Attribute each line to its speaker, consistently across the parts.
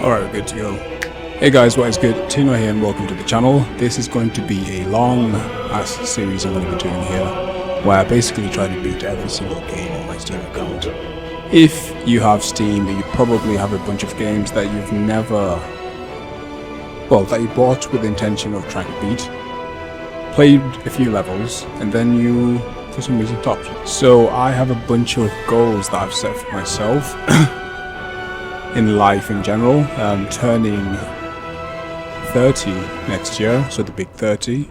Speaker 1: Alright, good to go. Hey guys, what is good? Tino here and welcome to the channel. This is going to be a long ass series I'm going to be doing here, where I basically try to beat every single game on my Steam account. If you have Steam, you probably have a bunch of games that you've never... well, that you bought with the intention of trying to beat, played a few levels, and then you, for some reason, stopped. So I have a bunch of goals that I've set for myself in life in general, turning 30 next year, so the big 30.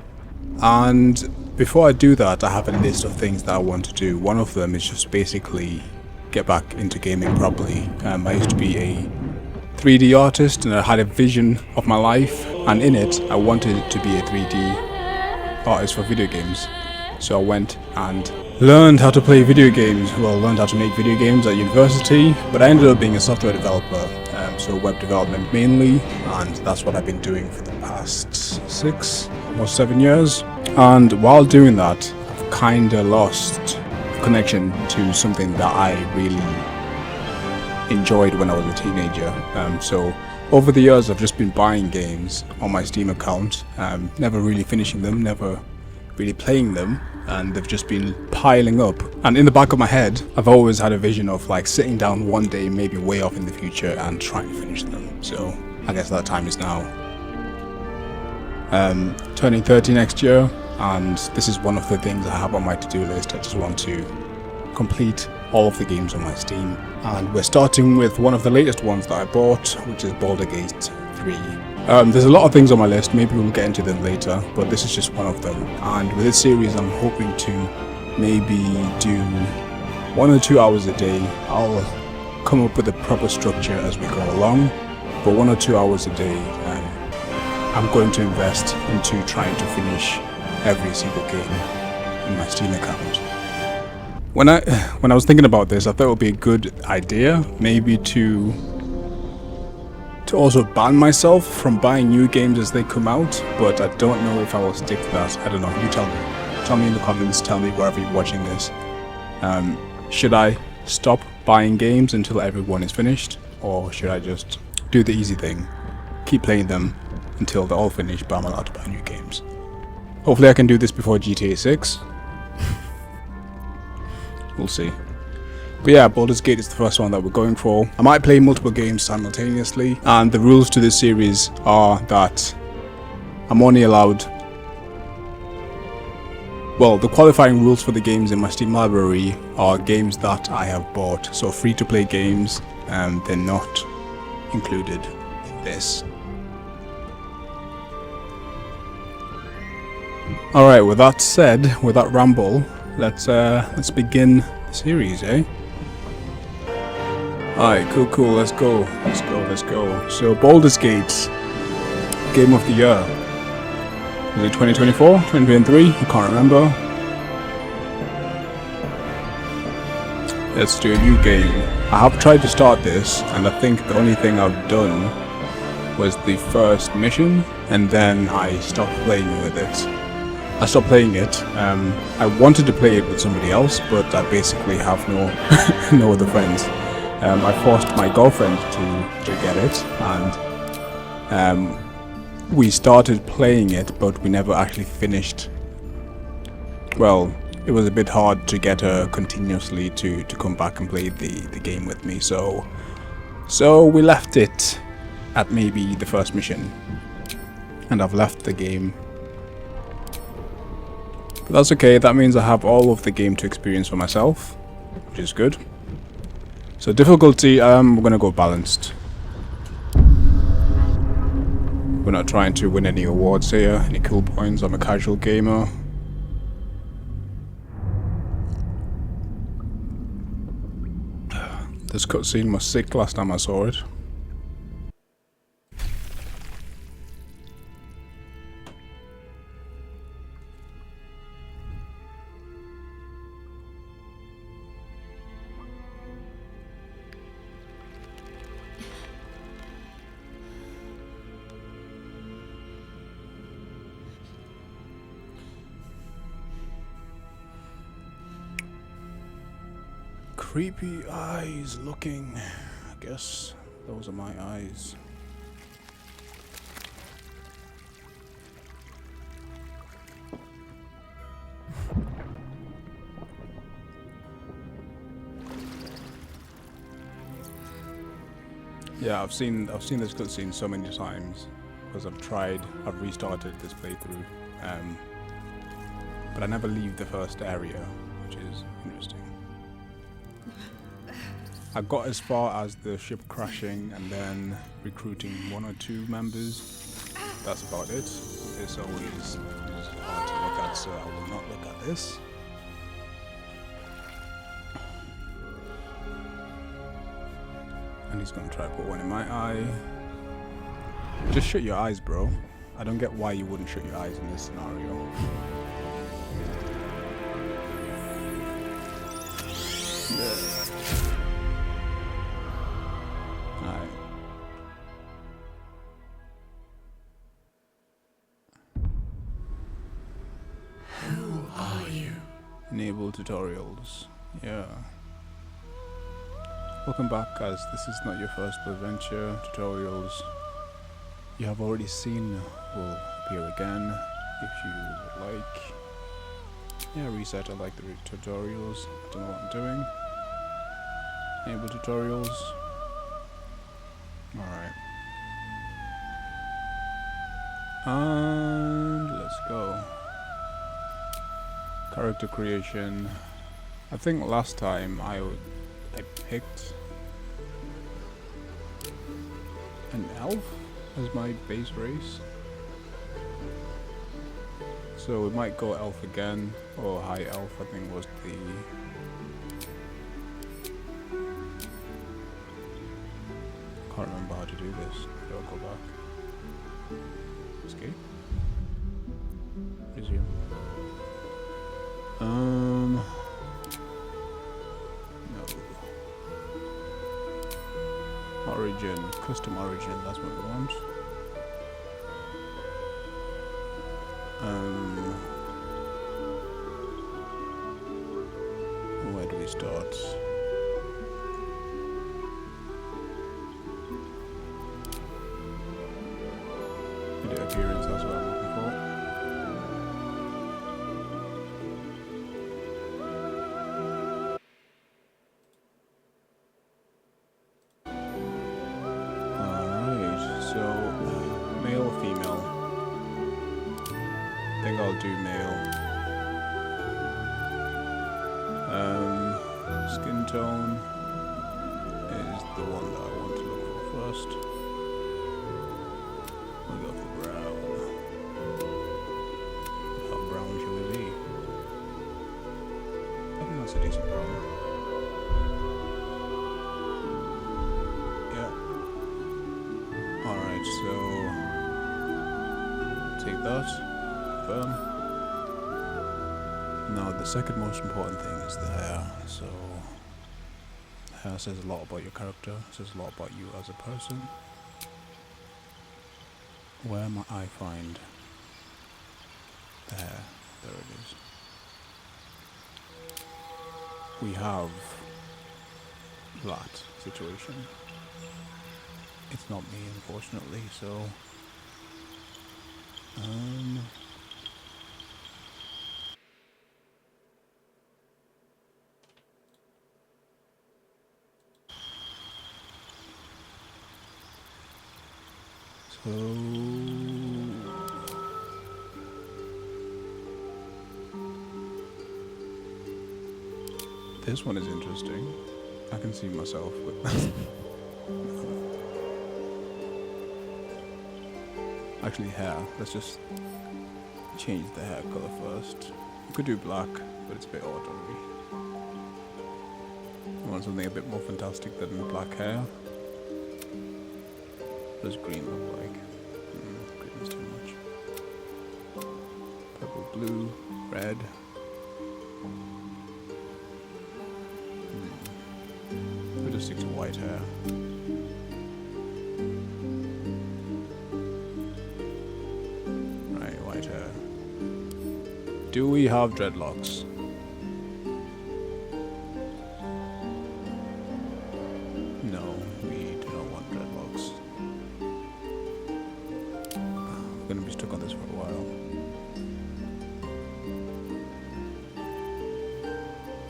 Speaker 1: And before I do that, I have a list of things that I want to do. One of them is just basically get back into gaming properly. I used to be a 3D artist and I had a vision of my life, and in it I wanted to be a 3D artist for video games. So I went and learned how to play video games, learned how to make video games at university, but I ended up being a software developer, so web development mainly, and that's what I've been doing for the past 6 or 7 years. And while doing that, I've kinda lost connection to something that I really enjoyed when I was a teenager. So over the years I've just been buying games on my Steam account, never really finishing them, never really playing them, and they've just been piling up. And in the back of my head I've always had a vision of like sitting down one day, maybe way off in the future, and trying to finish them. So I guess that time is now. Turning 30 next year, and this is one of the things I have on my to-do list. I just want to complete all of the games on my Steam, and we're starting with one of the latest ones that I bought, which is Baldur 3. There's a lot of things on my list, maybe we'll get into them later, but this is just one of them. And with this series I'm hoping to maybe do 1 or 2 hours a day. I'll come up with a proper structure as we go along, but 1 or 2 hours a day I'm going to invest into trying to finish every single game in my Steam account. When I was thinking about this, I thought it would be a good idea maybe to also ban myself from buying new games as they come out, but I don't know if I will stick to that. I don't know, you tell me. Tell me in the comments, tell me wherever you're watching this. Should I stop buying games until everyone is finished, or should I just do the easy thing, keep playing them until they're all finished but I'm allowed to buy new games? Hopefully I can do this before GTA 6. We'll see. But yeah, Baldur's Gate is the first one that we're going for. I might play multiple games simultaneously, and the rules to this series are that I'm only allowed... well, the qualifying rules for the games in my Steam library are games that I have bought. So free-to-play games, they're not included in this. Alright, with that said, with that ramble, let's begin the series, eh? Alright, cool, let's go. So, Baldur's Gate, Game of the Year. Was it 2024? 2023? I can't remember. Let's do a new game. I have tried to start this, and I think the only thing I've done was the first mission, and then I stopped playing with it. I stopped playing it. I wanted to play it with somebody else, but I basically have no other friends. I forced my girlfriend to get it, and we started playing it, but we never actually finished. Well, it was a bit hard to get her continuously to come back and play the game with me, so we left it at maybe the first mission, and I've left the game. But that's okay, that means I have all of the game to experience for myself, which is good. So difficulty, we're gonna go balanced. We're not trying to win any awards here, any cool points. I'm a casual gamer. This cutscene was sick last time I saw it. Creepy eyes looking. I guess those are my eyes. Yeah, I've seen this cutscene so many times because I've restarted this playthrough, but I never leave the first area, which is interesting. I got as far as the ship crashing and then recruiting 1 or 2 members. That's about it. This always is hard to look at, so I will not look at this. And he's gonna try to put one in my eye. Just shut your eyes, bro. I don't get why you wouldn't shut your eyes in this scenario. Alright.
Speaker 2: Who are you?
Speaker 1: Enable tutorials. Yeah. Welcome back, as this is not your first adventure. Tutorials you have already seen will appear again if you would like. Yeah, reset. I like the tutorials. I don't know what I'm doing. Enable tutorials. Alright. And let's go. Character creation. I think last time I picked an elf as my base race. So we might go elf again, or high elf I think was the... Can't remember how to do this. I'll go back. Escape. Resume. No. Origin, custom origin, that's what we want. Where do we start? Video appearance, that's what I'm looking for. Male or female? I think I'll do male. Skin tone is the one that I want to look for first. We'll go for brown. How brown shall we be? I think that's a decent brown. Alright, so take that, confirm. Now the second most important thing is the hair. So the hair says a lot about your character, says a lot about you as a person. Where might I find the hair? There it is. We have that situation. It's not me, unfortunately, so... This one is interesting. I can see myself with that. Actually, hair. Let's just change the hair color first. We could do black, but it's a bit odd already. I want something a bit more fantastic than black hair. What does green look like? Green is too much. Purple, blue, red. We'll just stick to white hair. Right, white hair. Do we have dreadlocks? No, we do not want dreadlocks. I'm gonna be stuck on this for a while.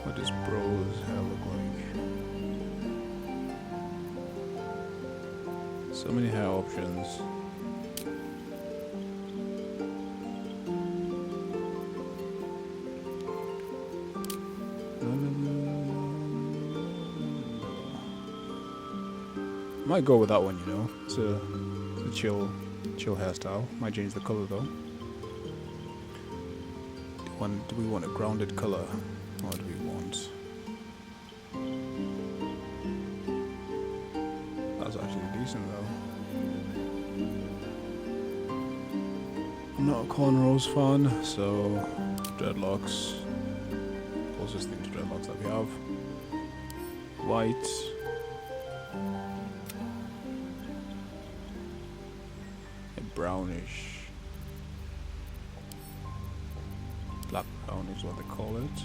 Speaker 1: What does bro's hair look like? So many hair options. Might go with that one, you know. It's a chill hairstyle. Might change the color though. Do we want a grounded color, or do we want? That's actually decent though. I'm not a cornrows fan, so dreadlocks. Closest thing to dreadlocks that we have. White. A brownish. Black brown is what they call it.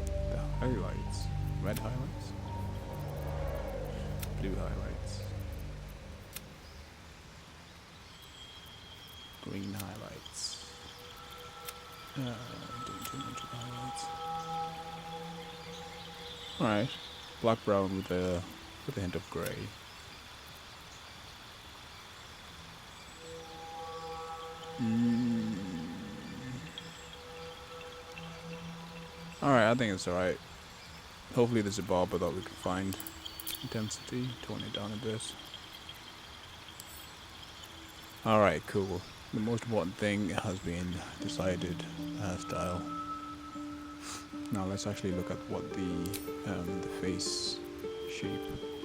Speaker 1: The highlights. Red highlights. Blue highlights. Green highlights. Doing too much of the highlights. Alright. Black brown with a hint of grey. Alright, I think it's alright. Hopefully there's a barber that we can find. Intensity, tone it down a bit. Alright, cool. The most important thing has been decided, hairstyle. Now let's actually look at what the face shape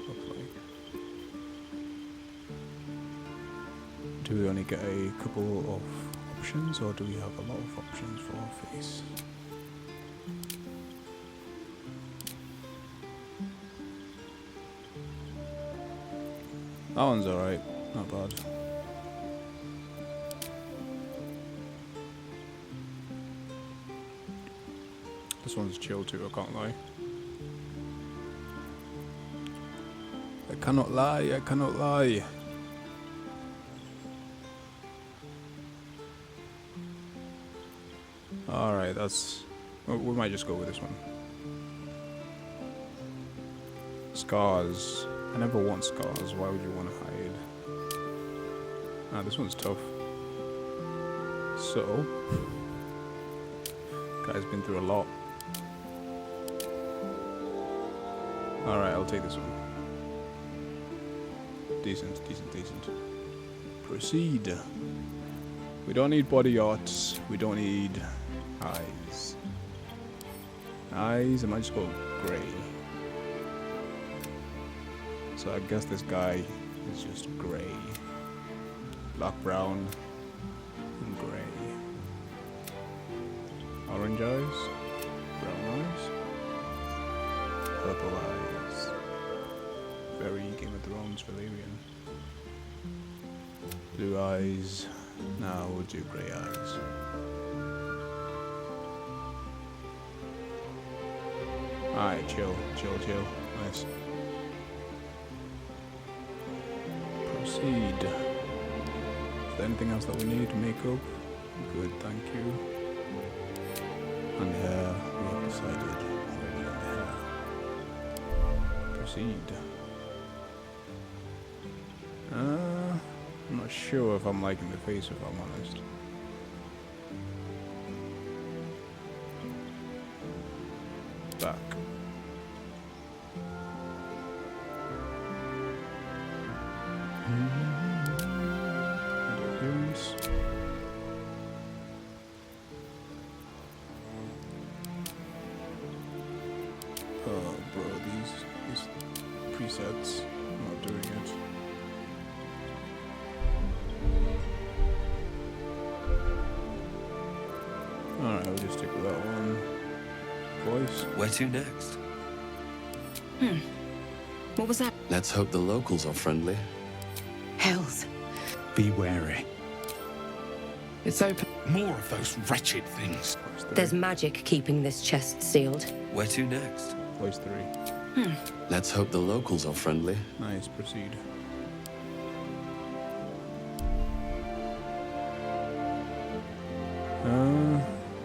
Speaker 1: looks like. Do we only get a couple of options, or do we have a lot of options for our face? That one's alright, not bad. This one's chill too, I can't lie. I cannot lie, I cannot lie. Alright, that's... we might just go with this one. Scars. I never want scars, why would you want to hide? Ah, this one's tough. So... guy's been through a lot. Alright, I'll take this one. Decent. Proceed. We don't need body arts. We don't need eyes. Eyes, I might just go grey. So I guess this guy is just grey. Black, brown, and grey. Orange eyes. Brown eyes. Purple eyes. Very Game of Thrones Valerian. Blue eyes. Now we'll do grey eyes. Alright, chill. Nice. Proceed. Is there anything else that we need? Makeup? Good, thank you. And hair, we have decided already on the hair. Proceed. I'm not sure if I'm liking the face, if I'm honest. Back. And appearance. Oh, bro, these presets, I'm not doing it. Alright, we'll just stick with that one. Voice.
Speaker 2: Where to next?
Speaker 3: What was that?
Speaker 2: Let's hope the locals are friendly.
Speaker 3: Hells.
Speaker 4: Be wary.
Speaker 3: It's open.
Speaker 4: More of those wretched things.
Speaker 1: Voice 3.
Speaker 3: There's magic keeping this chest sealed.
Speaker 2: Where to next?
Speaker 1: Voice 3.
Speaker 2: Let's hope the locals are friendly.
Speaker 1: Nice, proceed.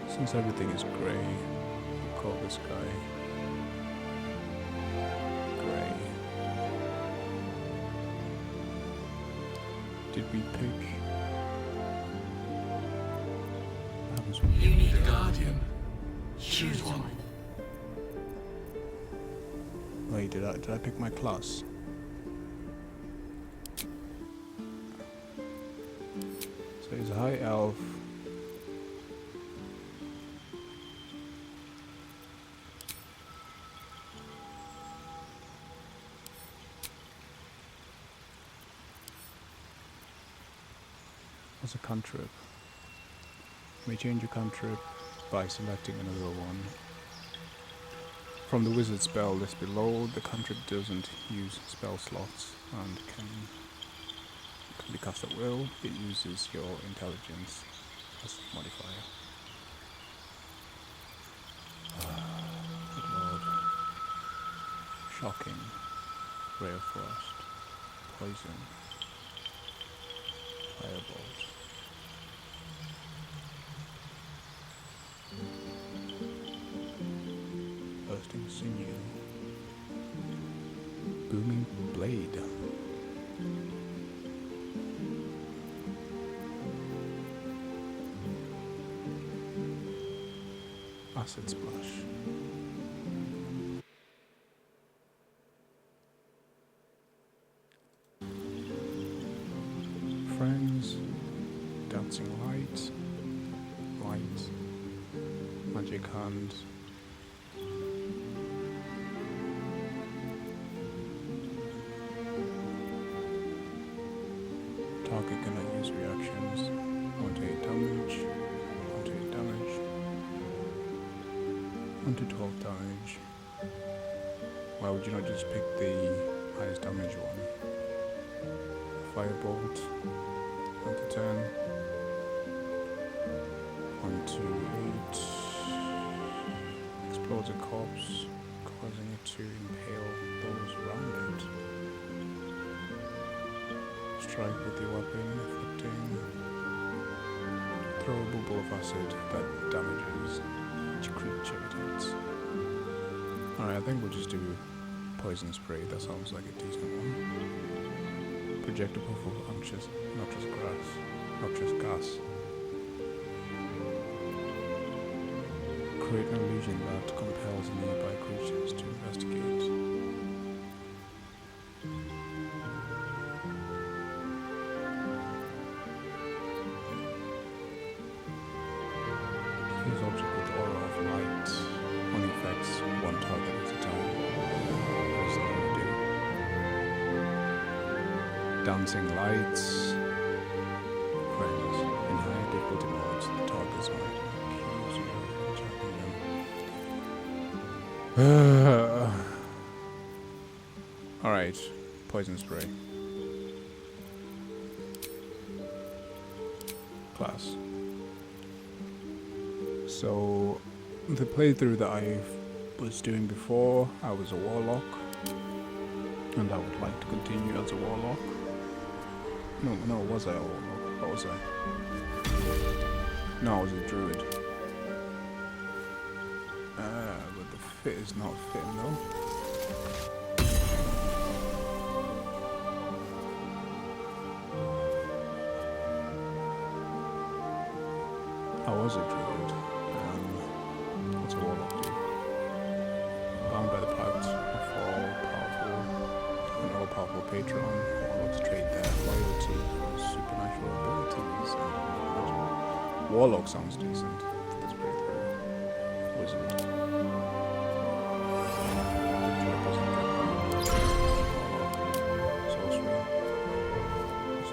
Speaker 1: Since everything is grey, we'll call this guy grey. did we pick?
Speaker 5: You need a guardian. Choose one.
Speaker 1: Wait, did I pick my class? So he's a high elf. What's a cantrip? You may change your cantrip by selecting another one. From the wizard spell list below, the cantrip doesn't use spell slots and can be cast at will. It uses your intelligence as a modifier. Good lord. Shocking. Ray of frost. Poison. Firebolt. Bursting sinew. Booming blade. Acid splash. Friends. Dancing light. Light. Magic hand. Target cannot use reactions. 1 to 8 damage. 1 to 8 damage. 1 to 12 damage. Why would you not just pick the highest damage one? Firebolt. 1 to 10. 1 to 8. Explodes a corpse, causing it to impale those around it. Strike with your weapon, inflicting throw a bubble of acid that damages each creature it hits. Alright, I think we'll just do poison spray. That sounds like a decent one. Project a puff of noxious gas. Create an illusion that compels nearby creatures to investigate. Use object with aura of light. Only affects one target at a time. What does that want to do? Dancing lights. Friends. In higher difficulty modes, the targets might accuse you of attacking them. Alright. Poison spray. Class. So, the playthrough that I was doing before, I was a warlock, and I would like to continue as a warlock. No, was I a warlock? What was I? No, I was a druid. But the fit is not fitting though. I was a druid. What's a warlock do? Bound by the pact of an all-powerful patron, warlocks trade their loyalty for supernatural abilities and magic. Warlock sounds decent. Let's play through. Wizard.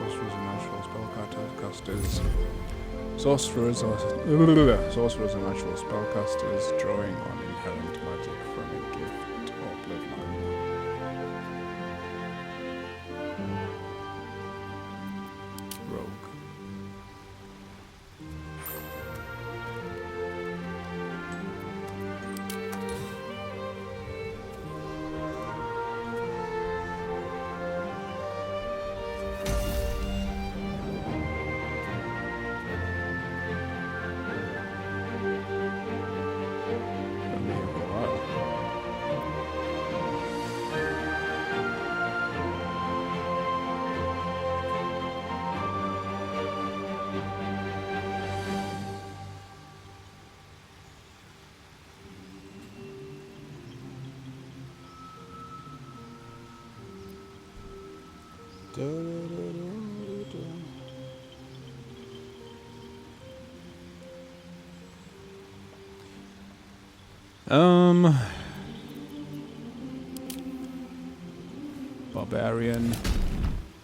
Speaker 1: Sorcerers and natural spellcasters. Sorcerers are natural spellcasters drawing on inherent magic from a gift or bloodline. Rogue. Barbarian,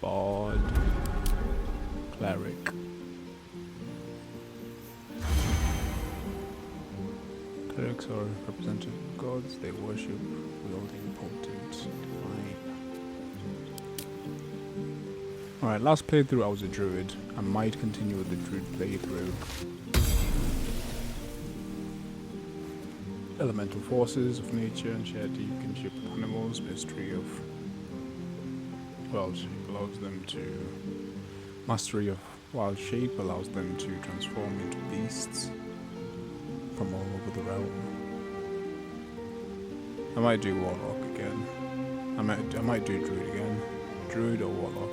Speaker 1: Bard, Cleric. Clerics are representative gods. They worship wielding potent divine. Alright, last playthrough I was a druid. I might continue with the druid playthrough. Elemental forces of nature and shared deep kinship with animals. Mystery of wild shape allows them to... Mastery of wild shape allows them to transform into beasts from all over the realm. I might do warlock again. I might do druid again. Druid or warlock.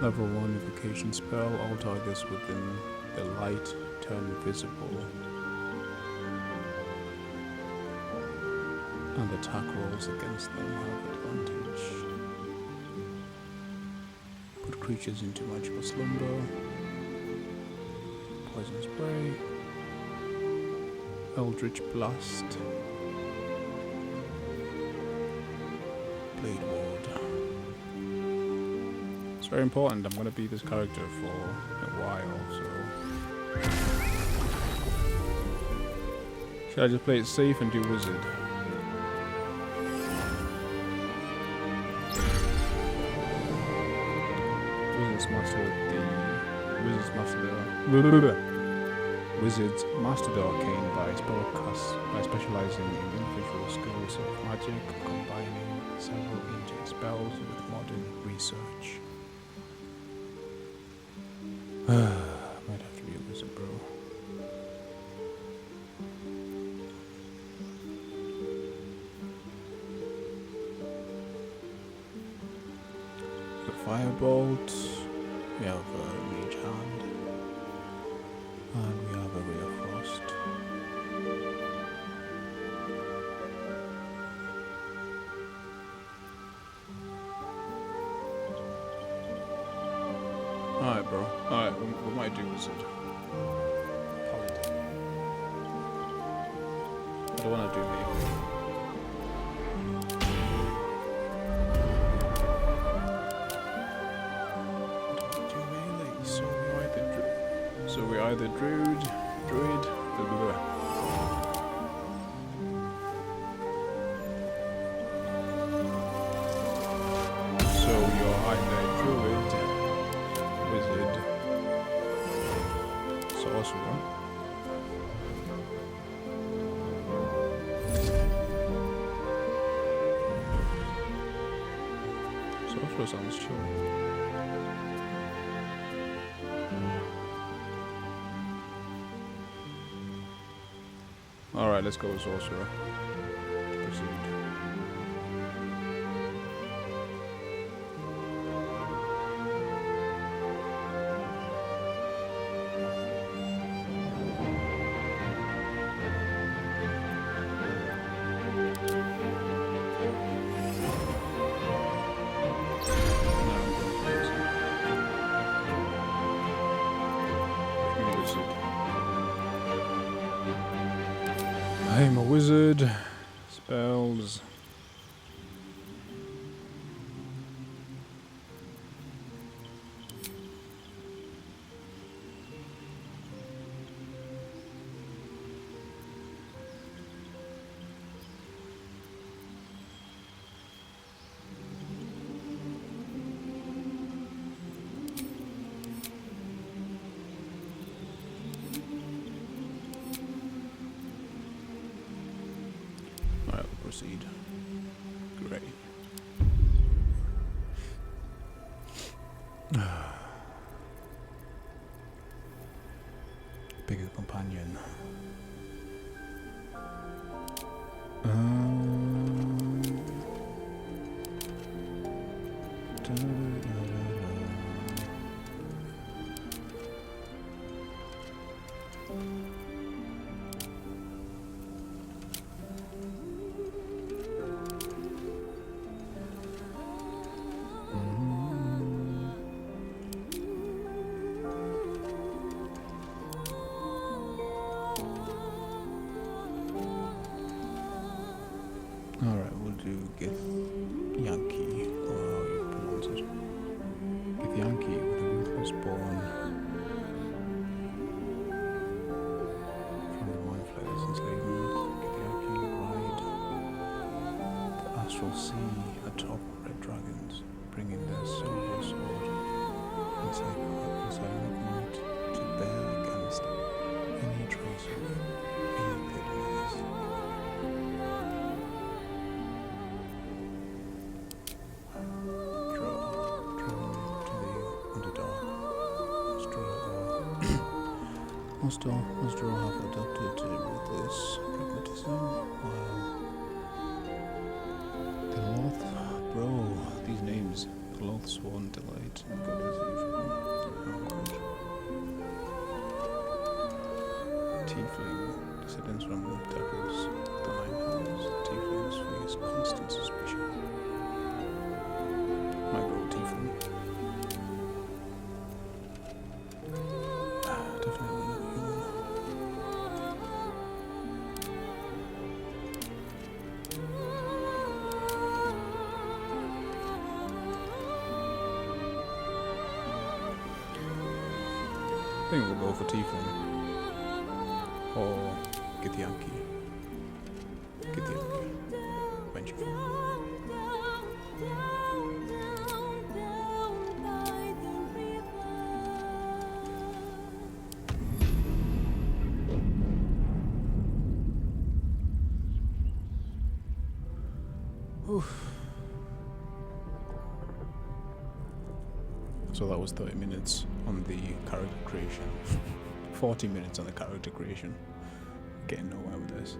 Speaker 1: Level 1 evocation spell, all targets within the light turn invisible. And attack rolls against them have advantage. Put creatures into magical slumber. Poison spray. Eldritch blast. Blade ward. It's very important. I'm going to be this character for a while, so... Should I just play it safe and do wizard? Wizards master the arcane by specializing in individual skills of magic, combining several ancient spells with modern research. Might have to be a wizard, bro. The firebolt. We have a mage hand. And we have a ray of frost. Alright, bro. Alright, we might do wizard. Paladin. I don't want to do melee. So we're either druid, blah, blah, blah. So you're either druid, wizard, sorcerer. Sorcerer sounds chill. Alright, let's go with sorcerer. Proceed. I'm a wizard. Spells. Proceed. Great. Pick a companion. Alright, we'll do Githyanki, or how you pronounce it. Githyanki with a ruthless born from the Mindflayer's enslavement. Githyanki ride the astral sea atop red dragons, bringing their silver sword and silent might to bear against any trace of any pit. Most draw have adopted ruthless pragmatism, while the Loth, bro, these names, the Loth sworn delight in goddess Tiefling, descendants from Tappers, the Nine Hells, Tieflings face constant suspicion. My god, Tiefling. Definitely not human. I think we'll go for Tiefling. Or Githyanki. Githyanki. Vengeful. Oof. So that was 30 minutes on the character creation. 40 minutes on the character creation. Getting nowhere with this.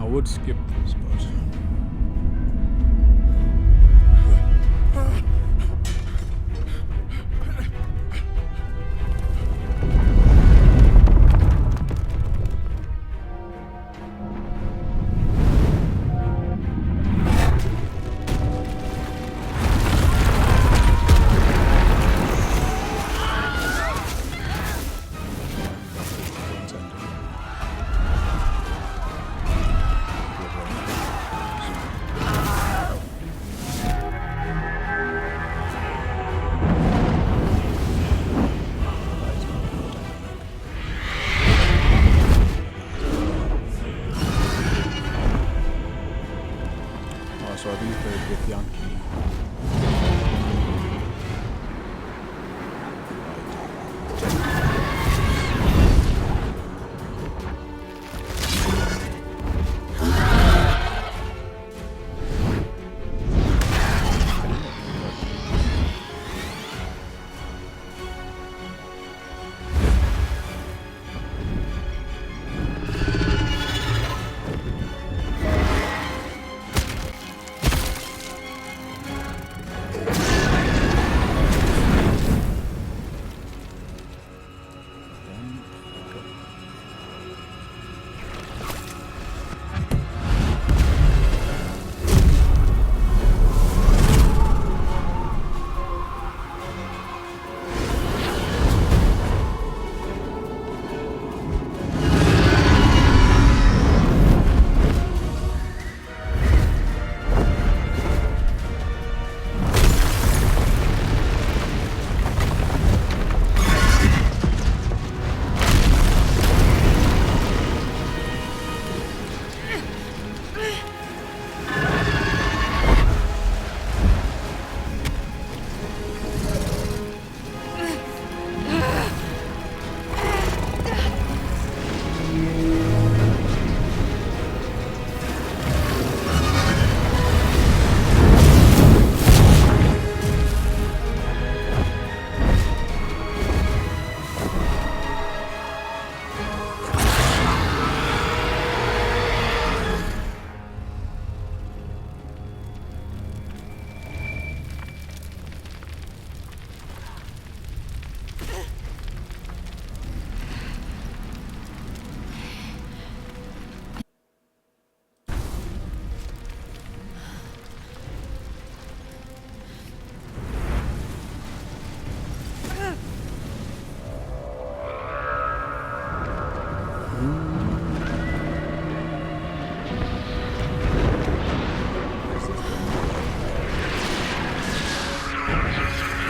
Speaker 1: I would skip this, but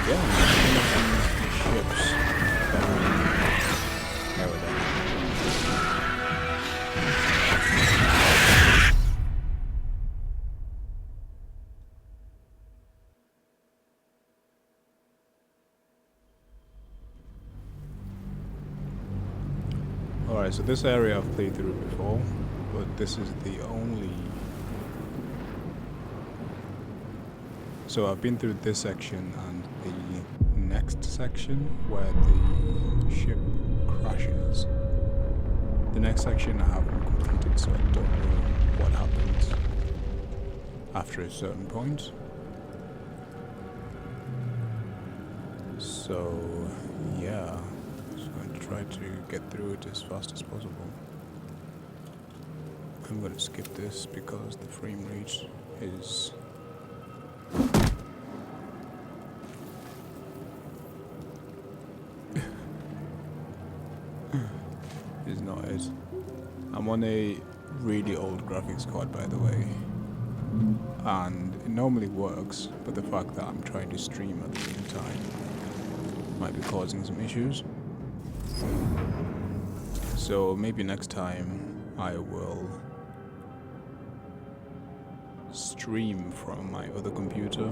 Speaker 1: again, these ships Alright, so this area I've played through before, but this is the only... So I've been through this section and the next section where the ship crashes. The next section I haven't completed, so I don't know what happens after a certain point. So, yeah. Try to get through it as fast as possible. I'm going to skip this because the frame rate is not it. I'm on a really old graphics card, by the way, and it normally works, but the fact that I'm trying to stream at the same time might be causing some issues. So maybe next time I will stream from my other computer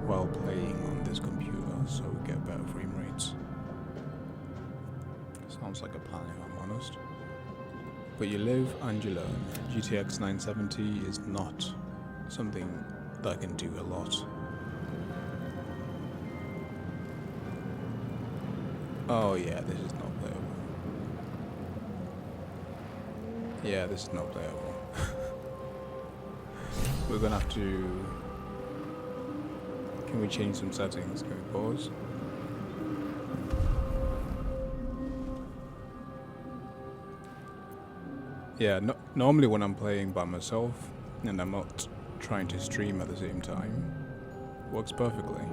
Speaker 1: while playing on this computer so we get better frame rates. Sounds like a plan if I'm honest. But you live and you learn. GTX 970 is not something that I can do a lot. Oh yeah, this is not playable. Yeah, this is not playable. We're gonna have to... Can we change some settings? Can we pause? Yeah, normally when I'm playing by myself and I'm not trying to stream at the same time, works perfectly.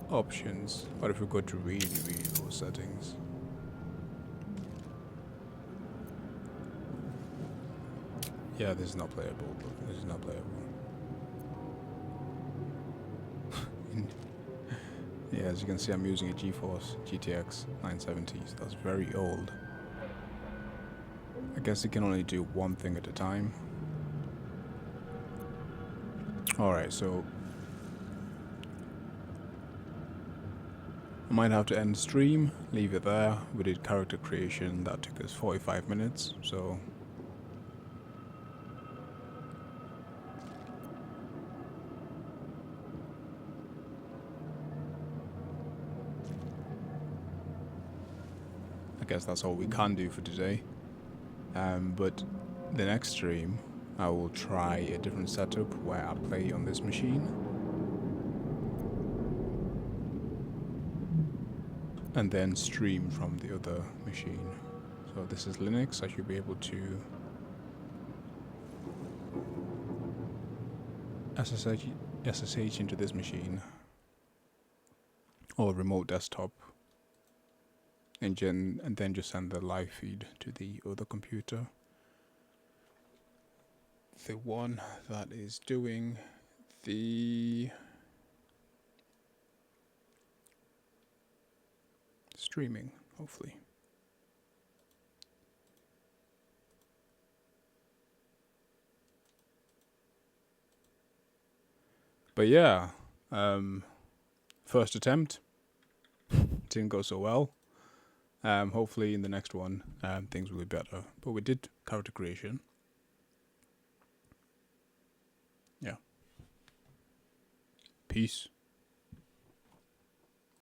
Speaker 1: Options. What if we go to really low settings? Yeah, this is not playable. This is not playable. Yeah, as you can see, I'm using a GeForce GTX 970, so that's very old. I guess it can only do one thing at a time. Alright, so I might have to end stream, leave it there. We did character creation, that took us 45 minutes, so I guess that's all we can do for today. But the next stream, I will try a different setup where I play on this machine. And then stream from the other machine. So this is Linux, I should be able to SSH into this machine or remote desktop and then just send the live feed to the other computer. The one that is doing the streaming, hopefully. But yeah, first attempt didn't go so well. Hopefully in the next one things will be better. But we did character creation. Yeah. Peace.